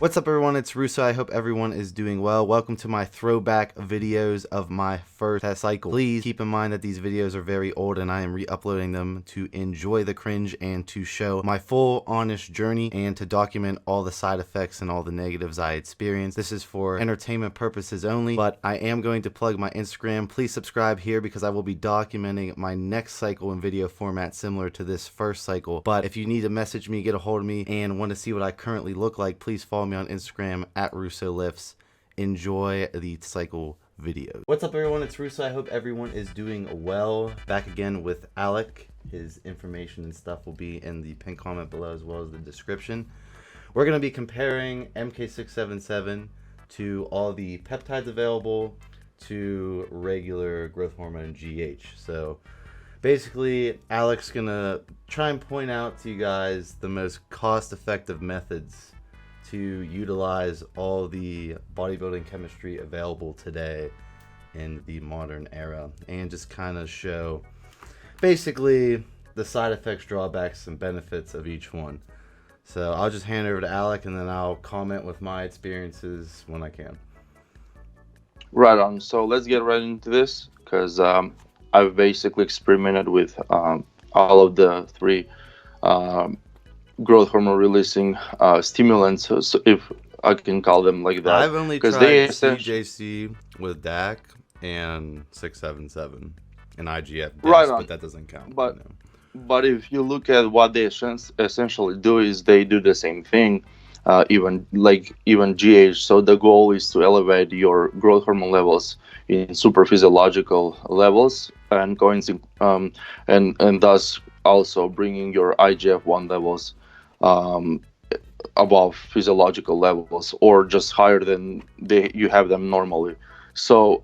What's up, everyone? It's Russo. I hope everyone is doing well. Welcome to my throwback videos of my first test cycle. Please keep in mind that these videos are very old and I am re-uploading them to enjoy the cringe and to show my full honest journey and to document all the side effects and all the negatives I experienced. This is for entertainment purposes only, but I am going to plug my Instagram. Please subscribe here because I will be documenting my next cycle in video format similar to this first cycle. But if you need to message me, get a hold of me, and want to see what I currently look like, please follow me on Instagram at RussoLifts. Enjoy the cycle video. What's up, everyone? It's Russo. I hope everyone is doing well. Back again with Alec. His information and stuff will be in the pinned comment below as well as the description. We're going to be comparing MK677 to all the peptides available to regular growth hormone GH. So basically, Alec's going to try and point out to you guys the most cost-effective methods to utilize all the bodybuilding chemistry available today in the modern era, and just kind of show basically the side effects, drawbacks, and benefits of each one. So I'll just hand it over to Alec, and then I'll comment with my experiences when I can. Right on. So let's get right into this because I've basically experimented with all of the three growth hormone releasing stimulants, so if I can call them like that. I've only tried CJC with DAC and 677 and IGF, right on, but that doesn't count. But if you look at what they essentially do, is they do the same thing, even GH. So the goal is to elevate your growth hormone levels in super physiological levels, and and thus also bringing your IGF-1 levels above physiological levels, or just higher than you have them normally. So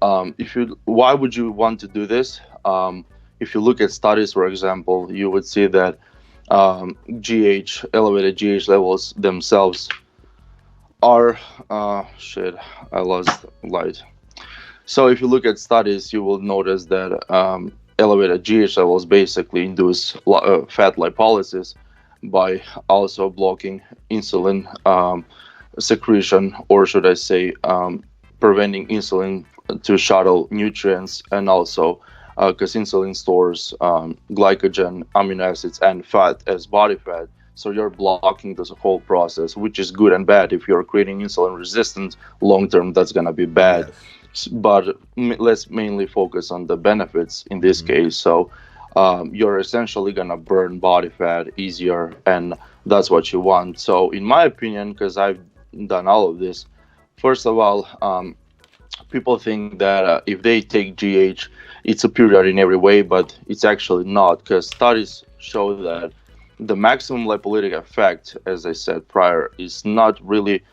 why would you want to do this? If you look at studies, for example, you would see that elevated GH levels themselves are I lost light. So if you look at studies, you will notice that elevated GH levels basically induce fat lipolysis by also blocking insulin secretion, or should I say preventing insulin to shuttle nutrients, and also because insulin stores glycogen, amino acids, and fat as body fat. So you're blocking this whole process, which is good and bad. If you're creating insulin resistance long term, that's going to be bad. Yes. But let's mainly focus on the benefits in this case. So you're essentially going to burn body fat easier, and that's what you want. So in my opinion, because I've done all of this, first of all, people think that if they take GH, it's superior in every way, but it's actually not, because studies show that the maximum lipolytic effect, as I said prior, is not really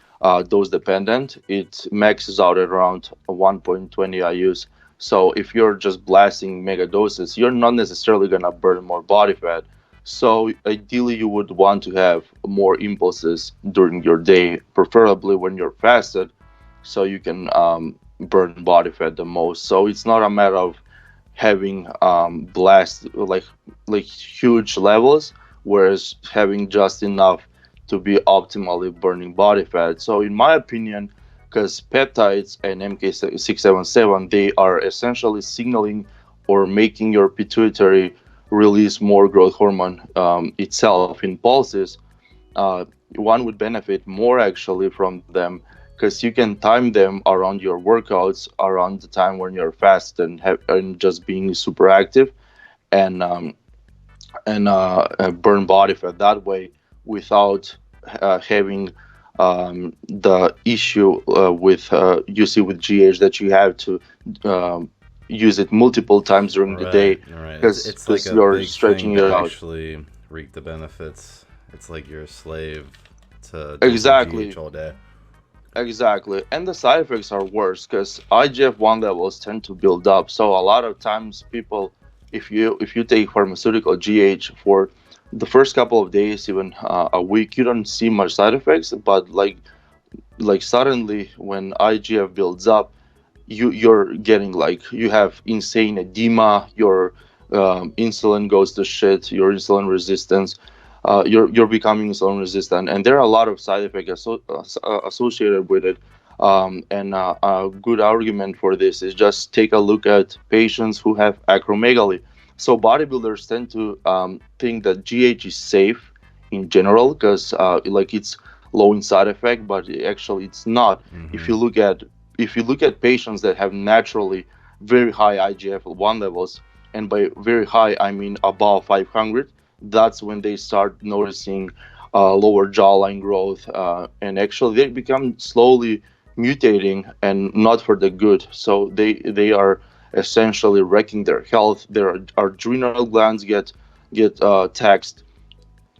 dose dependent. It maxes out at around 1.20 IUs. So if you're just blasting mega doses, you're not necessarily going to burn more body fat. So ideally, you would want to have more impulses during your day, preferably when you're fasted, so you can burn body fat the most. So it's not a matter of having blast like huge levels, whereas having just enough to be optimally burning body fat. So in my opinion, because peptides and MK677, they are essentially signaling or making your pituitary release more growth hormone itself in pulses, one would benefit more actually from them, because you can time them around your workouts, around the time when you're fast and just being super active, and burn body fat that way without having the issue with you see with GH, that you have to use it multiple times during the day, because it's like you're stretching it out. Actually reap the benefits. It's like you're a slave to exactly GH all day. Exactly, and the side effects are worse because IGF-1 levels tend to build up. So a lot of times people, if you take pharmaceutical GH for the first couple of days, even a week, you don't see much side effects. But like suddenly when IGF builds up, you're getting you have insane edema, your insulin goes to shit, your insulin resistance you're becoming insulin resistant, and there are a lot of side effects associated with it. And a good argument for this is just take a look at patients who have acromegaly. So bodybuilders tend to think that GH is safe in general because like it's low in side effect, but actually it's not. If you Mm-hmm. look at patients that have naturally very high IGF-1 levels, and by very high I mean above 500, that's when they start noticing lower jawline growth, and actually they become slowly mutating and not for the good. So they are essentially wrecking their health. Their adrenal glands get taxed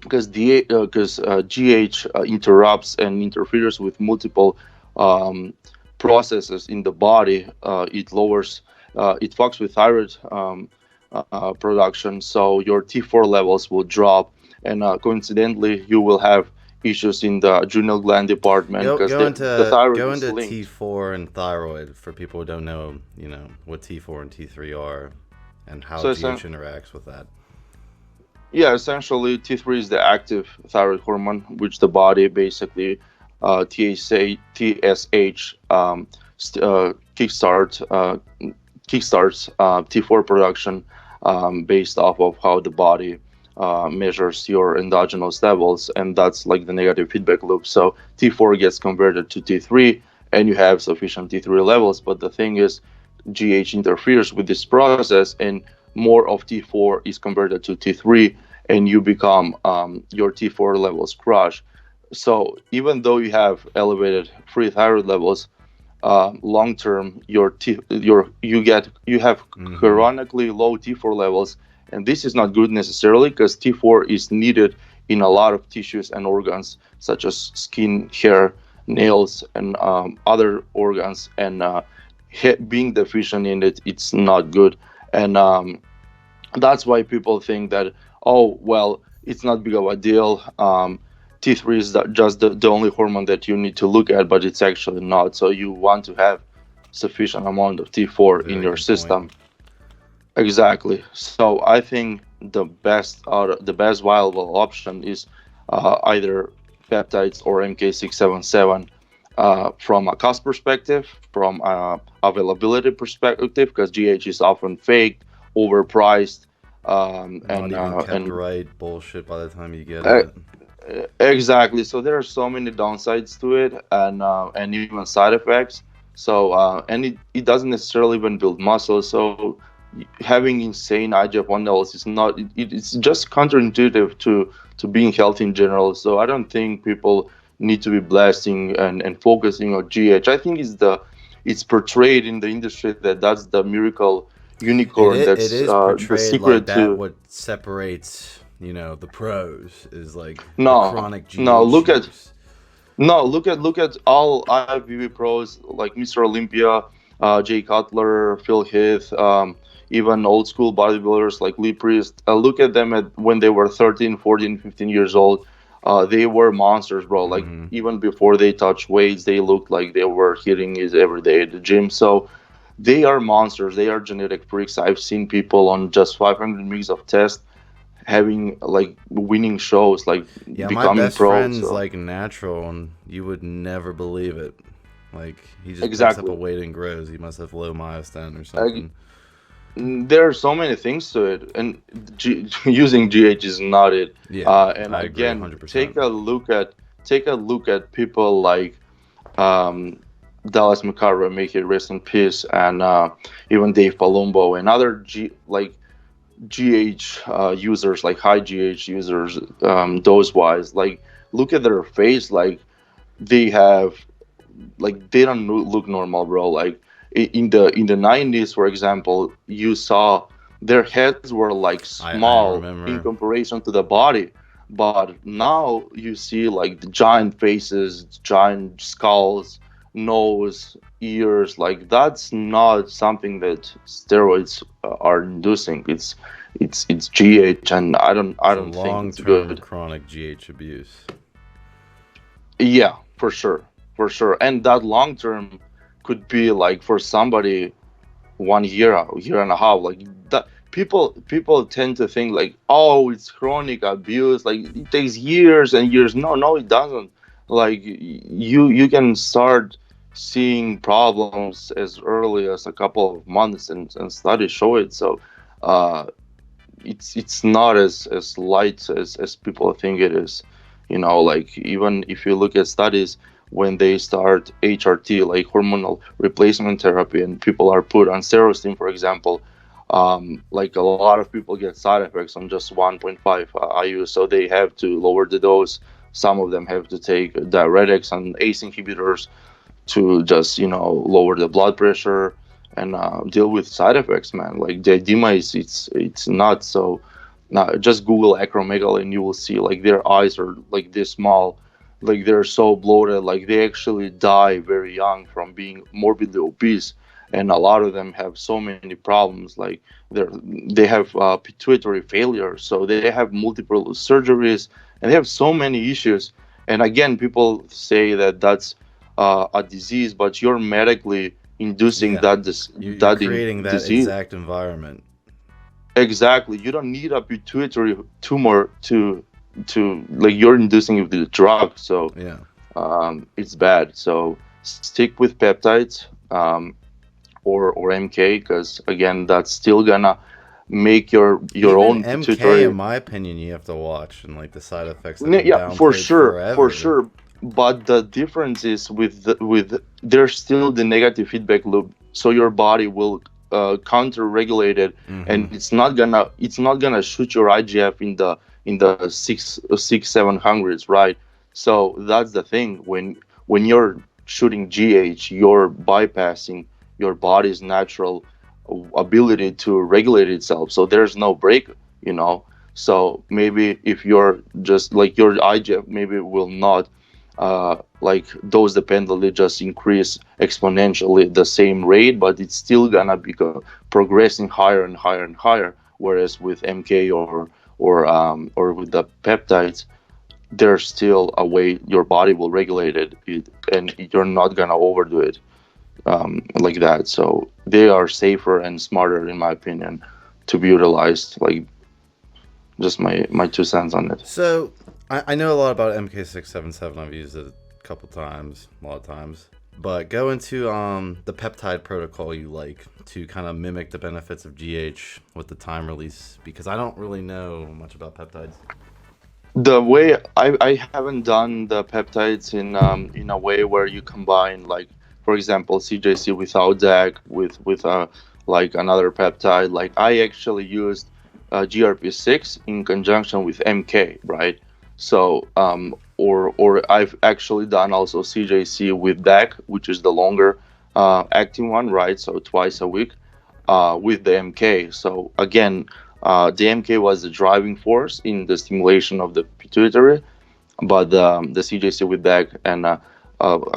because GH interrupts and interferes with multiple um, processes in the body. It lowers, it fucks with thyroid production, so your T4 levels will drop, and coincidentally, you will have issues in the adrenal gland department Go because go the into thyroid go is into linked. T4 and thyroid for people who don't know, what T4 and T3 are and how So GH interacts with that. yeah, essentially T3 is the active thyroid hormone, which the body basically TSH kickstart kickstarts T4 production based off of how the body measures your endogenous levels, and that's like the negative feedback loop. So T4 gets converted to T3, and you have sufficient T3 levels. But the thing is, GH interferes with this process, and more of T4 is converted to T3, and you become your T4 levels crash. So even though you have elevated free thyroid levels, long term you have Mm-hmm. chronically low T4 levels, and this is not good necessarily because T4 is needed in a lot of tissues and organs such as skin, hair, nails, and other organs, and being deficient in it, it's not good. And that's why people think that, oh well, it's not big of a deal. T3 is just the only hormone that you need to look at, but it's actually not. So you want to have sufficient amount of T4 in Very your good point. system. Exactly. So I think the best viable option is either peptides or MK677 from a cost perspective, from availability perspective, because GH is often faked, overpriced, Not even kept and right bullshit by the time you get uh, it. exactly. So there are so many downsides to it, and even side effects. So and it doesn't necessarily even build muscle. So having insane IGF-1 levels is not. It's just counterintuitive to being healthy in general. So I don't think people need to be blasting and focusing on GH. I think it's portrayed in the industry that that's the miracle unicorn. It That's is the portrayed like secret that. to. What separates, the pros is like the No, chronic no. GH use. No, look at all IFBB pros like Mr. Olympia, Jay Cutler, Phil Heath, even old school bodybuilders like Lee Priest. Look at them at when they were 13, 14, 15 years old. They were monsters, bro. Like Mm-hmm. even before they touched weights, they looked like they were hitting it every day at the gym. So they are monsters. They are genetic freaks. I've seen people on just 500 mgs of test having like winning shows, like Yeah, my becoming best pros. friend's So like natural, and you would never believe it. Like he just picks up a exactly. weight and grows. He must have low myostatin or something. There are so many things to it, and using GH is not it. Yeah, And I agree again, 100%. take a look at people like um, Dallas McCarver, may he rest in peace, and even Dave Palumbo and other GH users, like high GH users, dose wise. Like, look at their face, like they have they don't look normal, bro. Like in the 90s, for example, you saw their heads were like I small in remember. comparison to the body, but now you see like the giant faces, giant skulls, nose, ears. Like that's not something that steroids are inducing. It's GH, and I It's a don't think it's long-term good. chronic GH abuse. Yeah, for sure. And that long term could be like for somebody 1 year, a year and a half. Like that, people tend to think like, oh, it's chronic abuse, like it takes years and years. No, it doesn't. Like you can start seeing problems as early as a couple of months, and studies show it. So uh it's not as light as people think it is. Like even if you look at studies when they start HRT, like hormonal replacement therapy, and people are put on steroids, for example, like a lot of people get side effects on just 1.5 IU, so they have to lower the dose. Some of them have to take diuretics and ACE inhibitors to just lower the blood pressure and deal with side effects, man. Like the edema is it's not so. Now just Google acromegaly and you will see like their eyes are like this small, like they're so bloated, like they actually die very young from being morbidly obese. And a lot of them have so many problems, like they have pituitary failure, so they have multiple surgeries and they have so many issues. And again, people say that that's a disease, but you're medically inducing Yeah, you're that creating that disease. exact environment. Exactly. You don't need a pituitary tumor to like you're inducing it with the drug. So Yeah. it's bad. So stick with peptides, or MK, because again, that's still gonna make your Even own MK, in pituitary. my opinion, you have to watch, and like the side effects have been Yeah, for downplayed sure, for forever. sure. But the difference is with there's still the negative feedback loop, so your body will counter regulate it, Hmm. and it's not gonna shoot your IGF in the six 700s, right? So that's the thing. When you're shooting GH, you're bypassing your body's natural ability to regulate itself. So there's no break, you know. So maybe if you're just like your IGF maybe will not like dose dependently just increase exponentially the same rate, but it's still gonna be progressing higher and higher and higher. Whereas with MK or with the peptides, there's still a way your body will regulate it, and you're not gonna overdo it like that. So they are safer and smarter, in my opinion, to be utilized. Like just my 2 cents on it. So I know a lot about MK677. I've used it a couple times, a lot of times. But go into the peptide protocol you like to kind of mimic the benefits of GH with the time release, because I don't really know much about peptides. The way I haven't done the peptides in a way where you combine, like for example, CJC without DAG with like another peptide. Like I actually used GRP6 in conjunction with MK, right? So or I've actually done also CJC with DAG, which is the longer acting one, right? So twice a week with the MK. So again, the MK was the driving force in the stimulation of the pituitary, but the CJC with DAG and a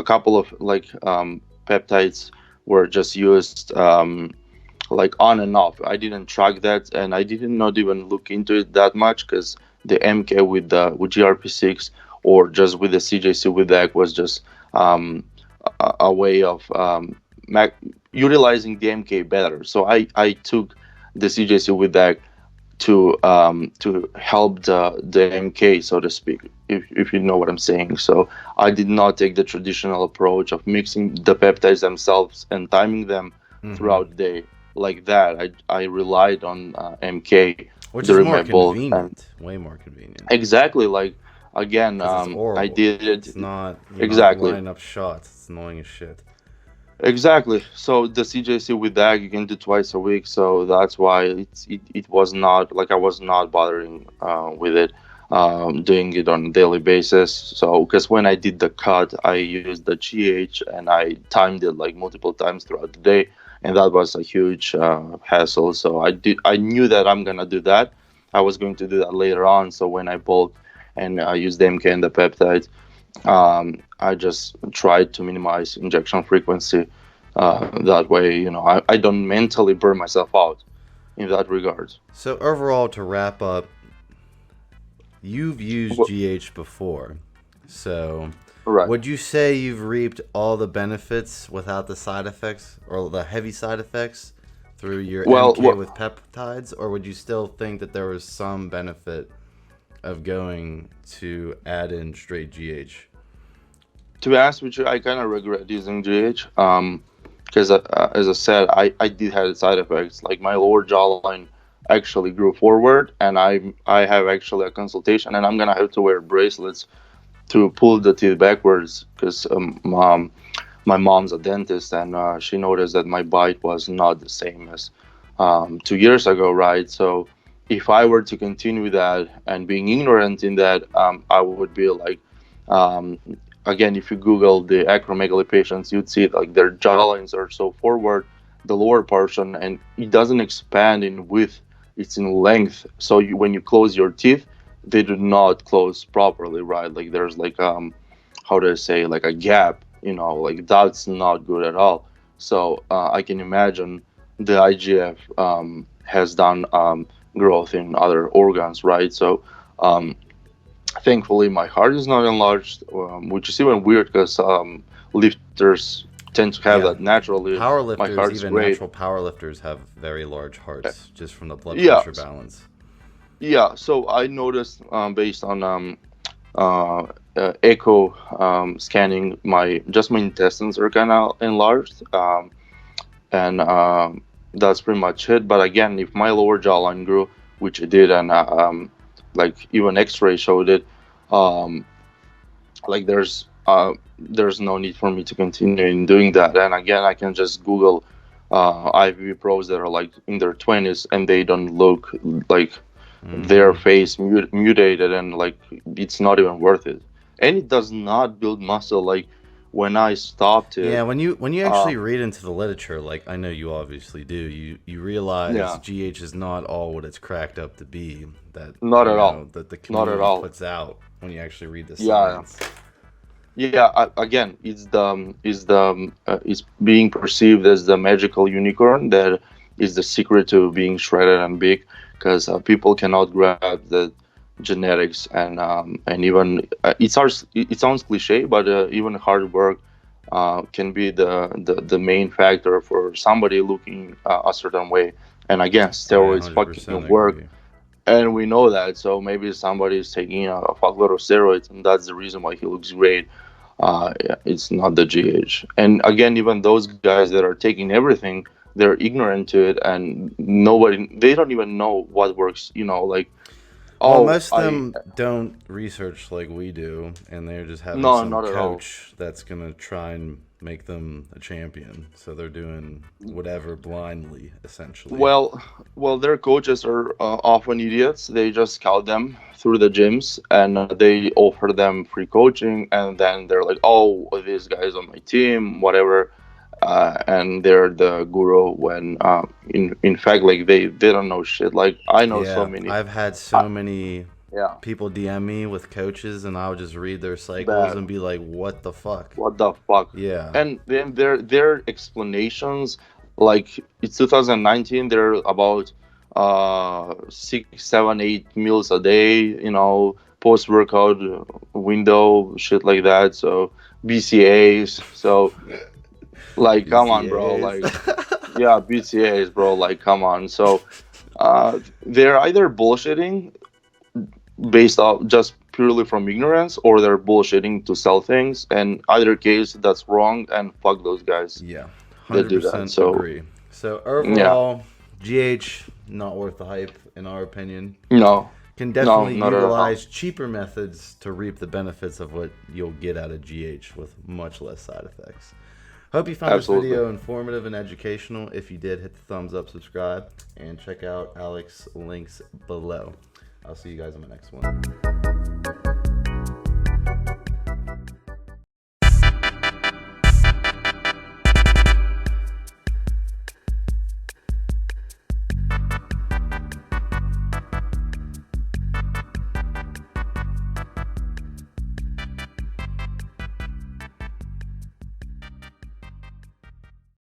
couple of like peptides were just used like on and off. I didn't track that, and I didn't not even look into it that much, because the MK with GRP6 or just with the CJC with DAG was just a way of utilizing the MK better. So I took the CJC with that to help the MK, so to speak, if you know what I'm saying. So I did not take the traditional approach of mixing the peptides themselves and timing them Hmm. throughout the day like that. I relied on MK Which is during more my bulk, and convenient, way more convenient, exactly, like again, because it's I oral. did It's it not, you're not exactly. lining up shots. It's annoying as shit. Exactly. So the CJC with DAG you can do twice a week, so that's why it was not like I was not bothering with it, doing it on a daily basis. So because when I did the cut, I used the GH and I timed it like multiple times throughout the day, and that was a huge hassle. So I knew that I'm gonna do that. I was going to do that later on. So when I bulked and I used the MK and the peptides, I just tried to minimize injection frequency. That way, I don't mentally burn myself out in that regard. So overall, to wrap up, you've used Wh- GH before. So Right. would you say you've reaped all the benefits without the side effects or the heavy side effects through your Well, MK with peptides, or would you still think that there was some benefit of going to add in straight GH? to be honest with you, I kind of regret using GH. Because as I said, I did have side effects. Like my lower jawline actually grew forward, and I have actually a consultation, and I'm gonna have to wear bracelets to pull the teeth backwards because my mom's a dentist, and she noticed that my bite was not the same as 2 years ago, right? So if I were to continue that and being ignorant in that, I would be like, um, again, if you Google the acromegaly patients, you'd see like their jawlines are so forward, the lower portion, and it doesn't expand in width; it's in length. So when you close your teeth, they do not close properly, right? Like there's like how do I say, like a gap, like that's not good at all. So I can imagine the IGF has done growth in other organs, right? So um, thankfully my heart is not enlarged, which is even weird because lifters tend to have Yeah. that naturally. My Powerlifters, heart's even great. natural powerlifters, have very large hearts just from the blood Yeah, pressure balance. yeah. So I noticed based on uh, echo scanning, my intestines are kind of enlarged, and that's pretty much it. But again, if my lower jawline grew, which it did, and like even X-ray showed it, um, like there's no need for me to continue in doing that. And again, I can just Google IVV pros that are like in their 20s and they don't look like their Hmm. face mutated, and like it's not even worth it. And it does not build muscle. Like when I stopped Yeah, it, when you uh, actually read into the literature, like I know you obviously do, you realize yeah, GH is not all what it's cracked up to be. That not at all, that the not at community all. puts out when you actually read the Yeah, science. yeah. Again, it's being perceived as the magical unicorn that is the secret to being shredded and big, because people cannot grab the genetics, and even it sounds cliche, but even hard work can be the main factor for somebody looking a certain way. And again, I steroids fucking 100% work, agree. and we know that. So maybe somebody is taking a fuckload of steroids, and that's the reason why he looks great. Yeah, it's not the GH. And again, even those guys that are taking everything, they're ignorant to it, and they don't even know what works. Like, Well, oh, most of them don't research like we do, and they're just having no, some not at all. coach that's gonna try and make them a champion. So they're doing whatever blindly, essentially. Well, their coaches are often idiots. They just scout them through the gyms, and they offer them free coaching, and then they're like, "Oh, this guy's on my team, whatever," and they're the guru. When in fact, like they don't know shit. Like I know so Yeah, many. I've had Uh, so many yeah, people DM me with coaches, and I'll just read their cycles bad. and be like, "What the fuck?" What the fuck? Yeah, And then their explanations, like it's 2019, they're about 6, 7, 8 meals a day, post workout window, shit like that. So BCAs. So like, come on, bro. BCA's. Like, yeah, BCAs, bro. Like, come on. So they're either bullshitting based off just purely from ignorance, or they're bullshitting to sell things, and either case that's wrong, and fuck those guys Yeah, that do that. 100% So agree. So yeah, overall, GH not worth the hype in our opinion. no, Can no, definitely not at all. utilize cheaper methods to reap the benefits of what you'll get out of GH with much less side effects. Hope you found this Absolutely. video informative and educational. If you did, hit the thumbs up, subscribe, and check out Alex's links below. I'll see you guys on the next one.